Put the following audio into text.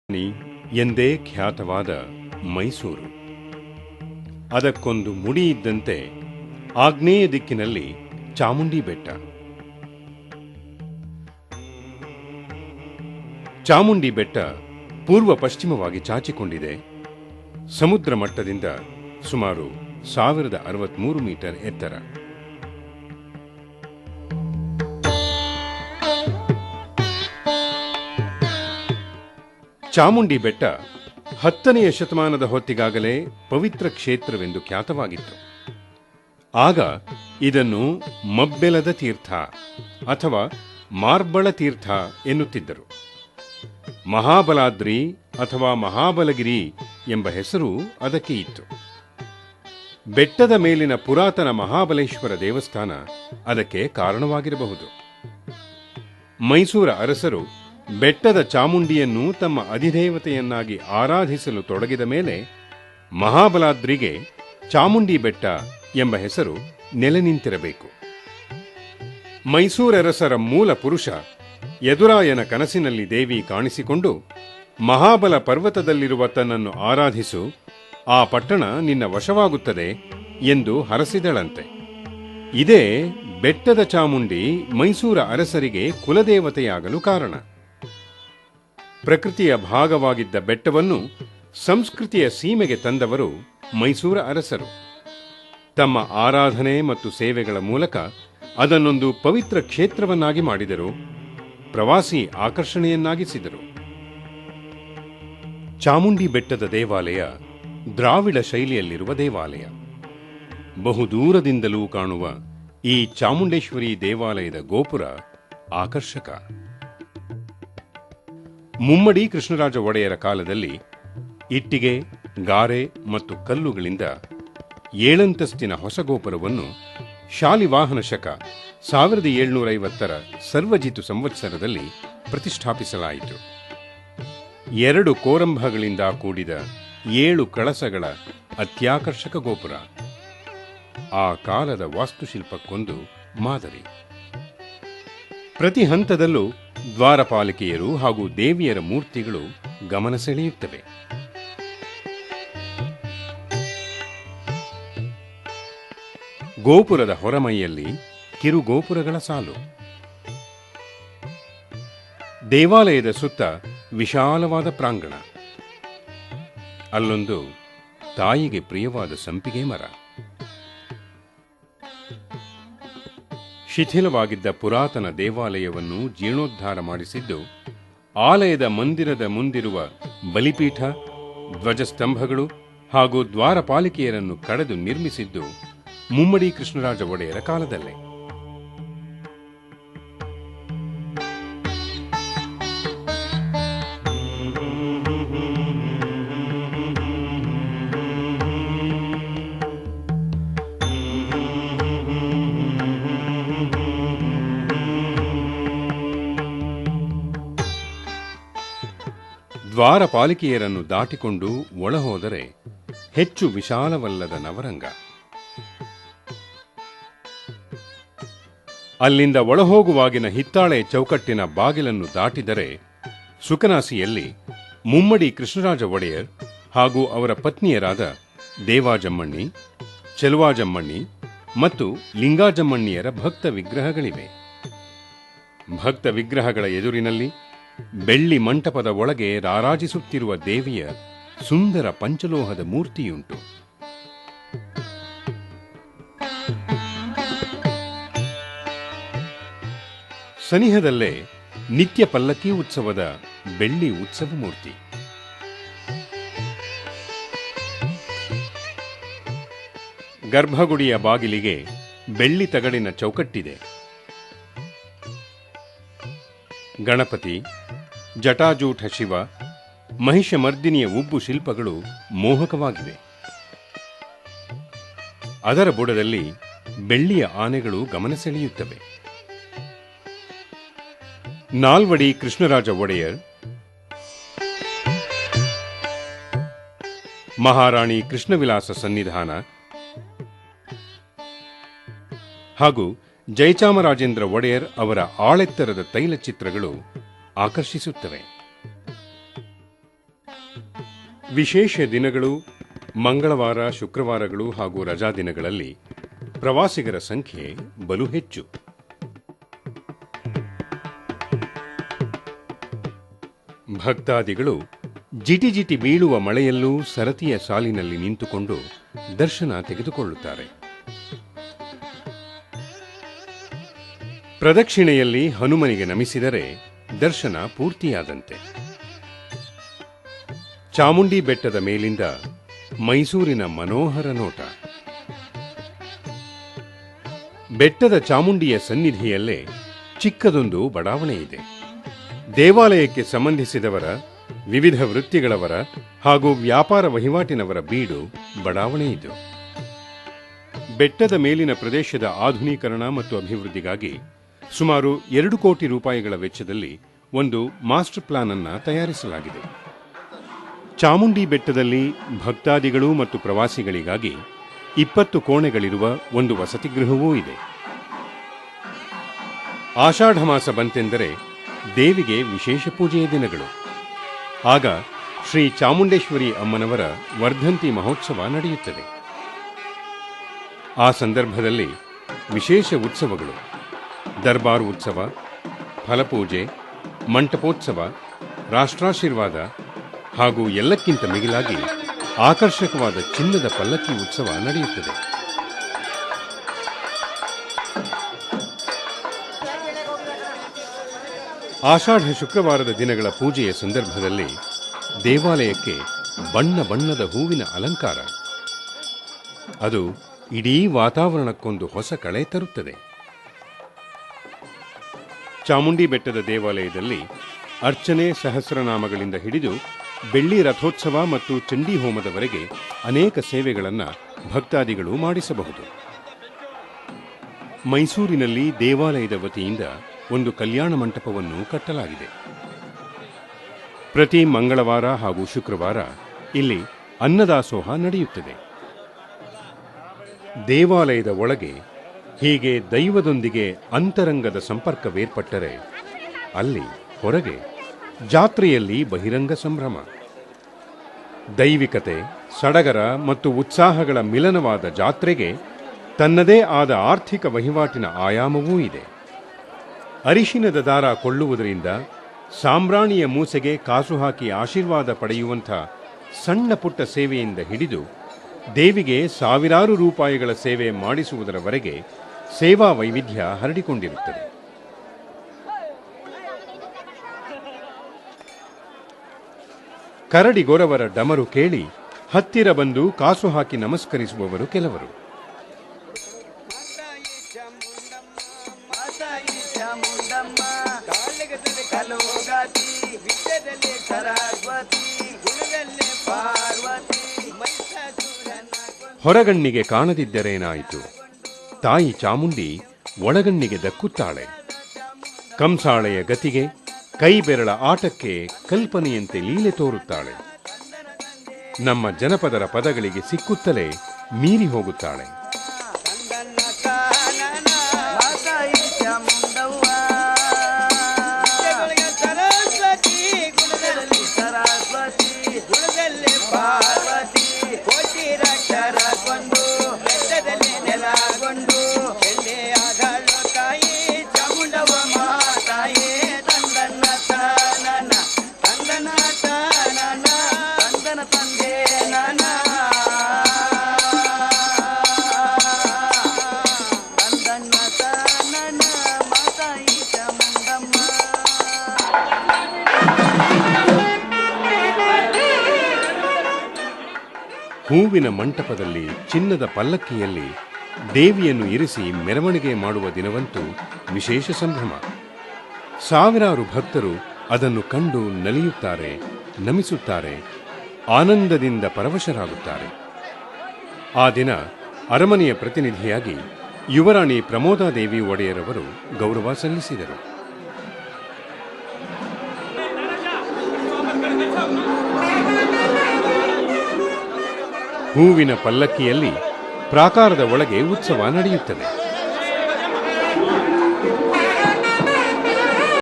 ಎಂದೇ ಖ್ಯಾತವಾದ ಮೈಸೂರು. ಅದಕ್ಕೊಂದು ಮುಡಿ ಇದ್ದಂತೆ ಆಗ್ನೇಯ ದಿಕ್ಕಿನಲ್ಲಿ ಚಾಮುಂಡಿ ಬೆಟ್ಟ. ಚಾಮುಂಡಿ ಬೆಟ್ಟ ಪೂರ್ವ ಪಶ್ಚಿಮವಾಗಿ ಚಾಚಿಕೊಂಡಿದೆ. ಸಮುದ್ರ ಮಟ್ಟದಿಂದ ಸುಮಾರು 1063 ಮೀಟರ್ ಎತ್ತರ. ಚಾಮುಂಡಿ ಬೆಟ್ಟ 10ನೆಯ ಶತಮಾನದ ಹೊತ್ತಿಗಾಗಲೇ ಪವಿತ್ರ ಕ್ಷೇತ್ರವೆಂದು ಖ್ಯಾತವಾಗಿತ್ತು. ಆಗ ಇದನ್ನು ಮಬ್ಬೆಲದ ತೀರ್ಥ ಅಥವಾ ಮಾರ್ಬಳ ತೀರ್ಥ ಎನ್ನುತ್ತಿದ್ದರು. ಮಹಾಬಲಾದ್ರಿ ಅಥವಾ ಮಹಾಬಲಗಿರಿ ಎಂಬ ಹೆಸರು ಅದಕ್ಕೆ ಇತ್ತು. ಬೆಟ್ಟದ ಮೇಲಿನ ಪುರಾತನ ಮಹಾಬಲೇಶ್ವರ ದೇವಸ್ಥಾನ ಅದಕ್ಕೆ ಕಾರಣವಾಗಿರಬಹುದು. ಮೈಸೂರ ಅರಸರು ಬೆಟ್ಟದ ಚಾಮುಂಡಿಯನ್ನು ತಮ್ಮ ಅಧಿದೇವತೆಯನ್ನಾಗಿ ಆರಾಧಿಸಲು ತೊಡಗಿದ ಮೇಲೆ ಮಹಾಬಲಾದ್ರಿಗೆ ಚಾಮುಂಡಿ ಬೆಟ್ಟ ಎಂಬ ಹೆಸರು ನೆಲೆ ನಿಂತಿರಬೇಕು. ಮೈಸೂರರಸರ ಮೂಲ ಪುರುಷ ಯದುರಾಯನ ಕನಸಿನಲ್ಲಿ ದೇವಿ ಕಾಣಿಸಿಕೊಂಡು, ಮಹಾಬಲ ಪರ್ವತದಲ್ಲಿರುವ ತನ್ನನ್ನು ಆರಾಧಿಸು, ಆ ಪಟ್ಟಣ ನಿನ್ನ ವಶವಾಗುತ್ತದೆ ಎಂದು ಹರಸಿದಳಂತೆ. ಇದೇ ಬೆಟ್ಟದ ಚಾಮುಂಡಿ ಮೈಸೂರ ಅರಸರಿಗೆ ಕುಲದೇವತೆಯಾಗಲು ಕಾರಣ. ಪ್ರಕೃತಿಯ ಭಾಗವಾಗಿದ್ದ ಬೆಟ್ಟವನ್ನು ಸಂಸ್ಕೃತಿಯ ಸೀಮೆಗೆ ತಂದವರು ಮೈಸೂರ ಅರಸರು. ತಮ್ಮ ಆರಾಧನೆ ಮತ್ತು ಸೇವೆಗಳ ಮೂಲಕ ಅದನ್ನೊಂದು ಪವಿತ್ರ ಕ್ಷೇತ್ರವನ್ನಾಗಿ ಮಾಡಿದರು, ಪ್ರವಾಸಿ ಆಕರ್ಷಣೆಯನ್ನಾಗಿಸಿದರು. ಚಾಮುಂಡಿ ಬೆಟ್ಟದ ದೇವಾಲಯ ದ್ರಾವಿಡ ಶೈಲಿಯಲ್ಲಿರುವ ದೇವಾಲಯ. ಬಹುದೂರದಿಂದಲೂ ಕಾಣುವ ಈ ಚಾಮುಂಡೇಶ್ವರಿ ದೇವಾಲಯದ ಗೋಪುರ ಆಕರ್ಷಕ. ಮುಮ್ಮಡಿ ಕೃಷ್ಣರಾಜ ಒಡೆಯರ ಕಾಲದಲ್ಲಿ ಇಟ್ಟಿಗೆ, ಗಾರೆ ಮತ್ತು ಕಲ್ಲುಗಳಿಂದ 7 ಅಂತಸ್ತಿನ ಹೊಸ ಗೋಪುರವನ್ನು ಶಾಲಿವಾಹನ ಶಕ 1750ರ ಸರ್ವಜಿತು ಸಂವತ್ಸರದಲ್ಲಿ ಪ್ರತಿಷ್ಠಾಪಿಸಲಾಯಿತು. 2 ಕೋರಂಭಗಳಿಂದ ಕೂಡಿದ 7 ಕಳಸಗಳ ಅತ್ಯಾಕರ್ಷಕ ಗೋಪುರ ಆ ಕಾಲದ ವಾಸ್ತುಶಿಲ್ಪಕ್ಕೊಂದು ಮಾದರಿ. ಪ್ರತಿ ಹಂತದಲ್ಲೂ ದ್ವಾರಪಾಲಿಕೆಯರು ಹಾಗೂ ದೇವಿಯರ ಮೂರ್ತಿಗಳು ಗಮನ ಸೆಳೆಯುತ್ತವೆ. ಗೋಪುರದ ಹೊರಮೈಯಲ್ಲಿ ಕಿರುಗೋಪುರಗಳ ಸಾಲು. ದೇವಾಲಯದ ಸುತ್ತ ವಿಶಾಲವಾದ ಪ್ರಾಂಗಣ. ಅಲ್ಲೊಂದು ತಾಯಿಗೆ ಪ್ರಿಯವಾದ ಸಂಪಿಗೆ ಮರ. ಶಿಥಿಲವಾಗಿದ್ದ ಪುರಾತನ ದೇವಾಲಯವನ್ನು ಜೀರ್ಣೋದ್ಧಾರ ಮಾಡಿಸಿದ್ದು, ಆಲಯದ ಮಂದಿರದ ಮುಂದಿರುವ ಬಲಿಪೀಠ, ಧ್ವಜಸ್ತಂಭಗಳು ಹಾಗೂ ದ್ವಾರಪಾಲಿಕೆಯರನ್ನು ಕಡೆದು ನಿರ್ಮಿಸಿದ್ದು ಮುಮ್ಮಡಿ ಕೃಷ್ಣರಾಜ ಒಡೆಯರ ಕಾಲದಲ್ಲೇ. ದ್ವಾರಪಾಲಿಕೆಯರನ್ನು ದಾಟಿಕೊಂಡು ಒಳಹೋದರೆ ಹೆಚ್ಚು ವಿಶಾಲವಲ್ಲದ ನವರಂಗ. ಅಲ್ಲಿಂದ ಒಳಹೋಗುವಾಗಿನ ಹಿತ್ತಾಳೆ ಚೌಕಟ್ಟಿನ ಬಾಗಿಲನ್ನು ದಾಟಿದರೆ ಸುಕನಾಸಿಯಲ್ಲಿ ಮುಮ್ಮಡಿ ಕೃಷ್ಣರಾಜ ಒಡೆಯರ್ ಹಾಗೂ ಅವರ ಪತ್ನಿಯರಾದ ದೇವಾಜಮ್ಮಣ್ಣಿ, ಚೆಲುವಾಜಮ್ಮಣ್ಣಿ ಮತ್ತು ಲಿಂಗಾಜಮ್ಮಣ್ಣಿಯರ ಭಕ್ತ ವಿಗ್ರಹಗಳಿವೆ. ಭಕ್ತ ವಿಗ್ರಹಗಳ ಎದುರಿನಲ್ಲಿ ಬೆಳ್ಳಿ ಮಂಟಪದ ಒಳಗೆ ರಾರಾಜಿಸುತ್ತಿರುವ ದೇವಿಯ ಸುಂದರ ಪಂಚಲೋಹದ ಮೂರ್ತಿಯುಂಟು. ಸನಿಹದಲ್ಲೇ ನಿತ್ಯ ಪಲ್ಲಕ್ಕಿ ಉತ್ಸವದ ಬೆಳ್ಳಿ ಉತ್ಸವ ಮೂರ್ತಿ. ಗರ್ಭಗುಡಿಯ ಬಾಗಿಲಿಗೆ ಬೆಳ್ಳಿ ತಗಡಿನ ಚೌಕಟ್ಟಿದೆ. ಗಣಪತಿ, ಜಟಾಜೂಟ ಶಿವ, ಮಹಿಷಮರ್ದಿನಿಯ ಉಬ್ಬು ಶಿಲ್ಪಗಳು ಮೋಹಕವಾಗಿವೆ. ಅದರ ಬುಡದಲ್ಲಿ ಬೆಳ್ಳಿಯ ಆನೆಗಳು ಗಮನ ಸೆಳೆಯುತ್ತವೆ. ನಾಲ್ವಡಿ ಕೃಷ್ಣರಾಜ ಒಡೆಯರ್, ಮಹಾರಾಣಿ ಕೃಷ್ಣವಿಲಾಸ ಸನ್ನಿಧಾನ ಹಾಗೂ ಜಯಚಾಮರಾಜೇಂದ್ರ ಒಡೆಯರ್ ಅವರ ಆಳೆತ್ತರದ ತೈಲಚಿತ್ರಗಳು ಆಕರ್ಷಿಸುತ್ತವೆ. ವಿಶೇಷ ದಿನಗಳು, ಮಂಗಳವಾರ, ಶುಕ್ರವಾರಗಳು ಹಾಗೂ ರಜಾ ದಿನಗಳಲ್ಲಿ ಪ್ರವಾಸಿಗರ ಸಂಖ್ಯೆ ಬಲು ಹೆಚ್ಚು. ಭಕ್ತಾದಿಗಳು ಜಿಟಿಜಿಟಿ ಬೀಳುವ ಮಳೆಯಲ್ಲೂ ಸರತಿಯ ಸಾಲಿನಲ್ಲಿ ನಿಂತುಕೊಂಡು ದರ್ಶನ ತೆಗೆದುಕೊಳ್ಳುತ್ತಾರೆ. ಪ್ರದಕ್ಷಿಣೆಯಲ್ಲಿ ಹನುಮನಿಗೆ ನಮಿಸಿದರೆ ದರ್ಶನ ಪೂರ್ತಿಯಾದಂತೆ. ಚಾಮುಂಡಿ ಬೆಟ್ಟದ ಮೇಲಿಂದ ಮೈಸೂರಿನ ಮನೋಹರ ನೋಟ. ಬೆಟ್ಟದ ಚಾಮುಂಡಿಯ ಸನ್ನಿಧಿಯಲ್ಲೇ ಚಿಕ್ಕದೊಂದು ಬಡಾವಣೆ ಇದೆ. ದೇವಾಲಯಕ್ಕೆ ಸಂಬಂಧಿಸಿದವರ, ವಿವಿಧ ವೃತ್ತಿಗಳವರ ಹಾಗೂ ವ್ಯಾಪಾರ ವಹಿವಾಟಿನವರ ಬೀಡು ಬಡಾವಣೆ ಇದು. ಬೆಟ್ಟದ ಮೇಲಿನ ಪ್ರದೇಶದ ಆಧುನೀಕರಣ ಮತ್ತು ಅಭಿವೃದ್ಧಿಗಾಗಿ ಸುಮಾರು 2 ಕೋಟಿ ರೂಪಾಯಿಗಳ ವೆಚ್ಚದಲ್ಲಿ ಒಂದು ಮಾಸ್ಟರ್ ಪ್ಲಾನ್ ಅನ್ನು ತಯಾರಿಸಲಾಗಿದೆ. ಚಾಮುಂಡಿ ಬೆಟ್ಟದಲ್ಲಿ ಭಕ್ತಾದಿಗಳು ಮತ್ತು ಪ್ರವಾಸಿಗಳಿಗಾಗಿ 20 ಕೋಣೆಗಳಿರುವ ಒಂದು ವಸತಿಗೃಹವೂ ಇದೆ. ಆಷಾಢ ಮಾಸ ಬಂತೆಂದರೆ ದೇವಿಗೆ ವಿಶೇಷ ಪೂಜೆಯ ದಿನಗಳು. ಆಗ ಶ್ರೀ ಚಾಮುಂಡೇಶ್ವರಿ ಅಮ್ಮನವರ ವರ್ಧಂತಿ ಮಹೋತ್ಸವ ನಡೆಯುತ್ತದೆ. ಆ ಸಂದರ್ಭದಲ್ಲಿ ವಿಶೇಷ ಉತ್ಸವಗಳು, ದರ್ಬಾರ್ ಉತ್ಸವ, ಫಲಪೂಜೆ, ಮಂಟಪೋತ್ಸವ, ರಾಷ್ಟ್ರಾಶೀರ್ವಾದ ಹಾಗೂ ಎಲ್ಲಕ್ಕಿಂತ ಮಿಗಿಲಾಗಿ ಆಕರ್ಷಕವಾದ ಚಿನ್ನದ ಪಲ್ಲಕ್ಕಿ ಉತ್ಸವ ನಡೆಯುತ್ತದೆ. ಆಷಾಢ ಶುಕ್ರವಾರದ ದಿನಗಳ ಪೂಜೆಯ ಸಂದರ್ಭದಲ್ಲಿ ದೇವಾಲಯಕ್ಕೆ ಬಣ್ಣ ಬಣ್ಣದ ಹೂವಿನ ಅಲಂಕಾರ. ಅದು ಇಡೀ ವಾತಾವರಣಕ್ಕೊಂದು ಹೊಸ ಕಳೆ ತರುತ್ತದೆ. ಚಾಮುಂಡಿ ಬೆಟ್ಟದ ದೇವಾಲಯದಲ್ಲಿ ಅರ್ಚನೆ, ಸಹಸ್ರನಾಮಗಳಿಂದ ಹಿಡಿದು ಬೆಳ್ಳಿ ರಥೋತ್ಸವ ಮತ್ತು ಚಂಡಿ ಹೋಮದವರೆಗೆ ಅನೇಕ ಸೇವೆಗಳನ್ನು ಭಕ್ತಾದಿಗಳು ಮಾಡಿಸಬಹುದು. ಮೈಸೂರಿನಲ್ಲಿ ದೇವಾಲಯದ ವತಿಯಿಂದ ಒಂದು ಕಲ್ಯಾಣ ಮಂಟಪವನ್ನು ಕಟ್ಟಲಾಗಿದೆ. ಪ್ರತಿ ಮಂಗಳವಾರ ಹಾಗೂ ಶುಕ್ರವಾರ ಇಲ್ಲಿ ಅನ್ನದಾಸೋಹ ನಡೆಯುತ್ತದೆ. ದೇವಾಲಯದ ಒಳಗೆ ಹೀಗೆ ದೈವದೊಂದಿಗೆ ಅಂತರಂಗದ ಸಂಪರ್ಕವೇರ್ಪಟ್ಟರೆ ಅಲ್ಲಿ ಹೊರಗೆ ಜಾತ್ರೆಯಲ್ಲಿ ಬಹಿರಂಗ ಸಂಭ್ರಮ. ದೈವಿಕತೆ, ಸಡಗರ ಮತ್ತು ಉತ್ಸಾಹಗಳ ಮಿಲನವಾದ ಜಾತ್ರೆಗೆ ತನ್ನದೇ ಆದ ಆರ್ಥಿಕ ವಹಿವಾಟಿನ ಆಯಾಮವೂ ಇದೆ. ಅರಿಶಿನದ ದಾರ ಕೊಳ್ಳುವುದರಿಂದ ಸಾಂಬ್ರಾಣಿಯ ಮೂಸೆಗೆ ಕಾಸು ಹಾಕಿ ಆಶೀರ್ವಾದ ಪಡೆಯುವಂಥ ಸಣ್ಣ ಪುಟ್ಟ ಸೇವೆಯಿಂದ ಹಿಡಿದು ದೇವಿಗೆ ಸಾವಿರಾರು ರೂಪಾಯಿಗಳ ಸೇವೆ ಮಾಡಿಸುವುದರವರೆಗೆ ಸೇವಾ ವೈವಿಧ್ಯ ಹರಡಿಕೊಂಡಿರುತ್ತದೆ. ಕರಡಿಗೊರವರ ಡಮರು ಕೇಳಿ ಹತ್ತಿರ ಬಂದು ಕಾಸು ಹಾಕಿ ನಮಸ್ಕರಿಸುವವರು ಕೆಲವರು. ಹೊರಗಣ್ಣಿಗೆ ಕಾಣದಿದ್ದರೇನಾಯಿತು, ತಾಯಿ ಚಾಮುಂಡಿ ಒಳಗಣ್ಣಿಗೆ ದಕ್ಕುತ್ತಾಳೆ. ಕಂಸಾಳೆಯ ಗತಿಗೆ, ಕೈ ಬೆರಳ ಆಟಕ್ಕೆ ಕಲ್ಪನೆಯಂತೆ ಲೀಲೆ ತೋರುತ್ತಾಳೆ. ನಮ್ಮ ಜನಪದರ ಪದಗಳಿಗೆ ಸಿಕ್ಕುತ್ತಲೇ ಮೀರಿ ಹೋಗುತ್ತಾಳೆ. ಹೂವಿನ ಮಂಟಪದಲ್ಲಿ ಚಿನ್ನದ ಪಲ್ಲಕ್ಕಿಯಲ್ಲಿ ದೇವಿಯನ್ನು ಇರಿಸಿ ಮೆರವಣಿಗೆ ಮಾಡುವ ದಿನವಂತೂ ವಿಶೇಷ ಸಂಭ್ರಮ. ಸಾವಿರಾರು ಭಕ್ತರು ಅದನ್ನು ಕಂಡು ನಲಿಯುತ್ತಾರೆ, ನಮಿಸುತ್ತಾರೆ, ಆನಂದದಿಂದ ಪರವಶರಾಗುತ್ತಾರೆ. ಆ ದಿನ ಅರಮನೆಯ ಪ್ರತಿನಿಧಿಯಾಗಿ ಯುವರಾಣಿ ಪ್ರಮೋದಾದೇವಿ ಒಡೆಯರವರು ಗೌರವ ಸಲ್ಲಿಸಿದರು. ಹೂವಿನ ಪಲ್ಲಕ್ಕಿಯಲ್ಲಿ ಪ್ರಾಕಾರದ ಒಳಗೆ ಉತ್ಸವ ನಡೆಯುತ್ತದೆ.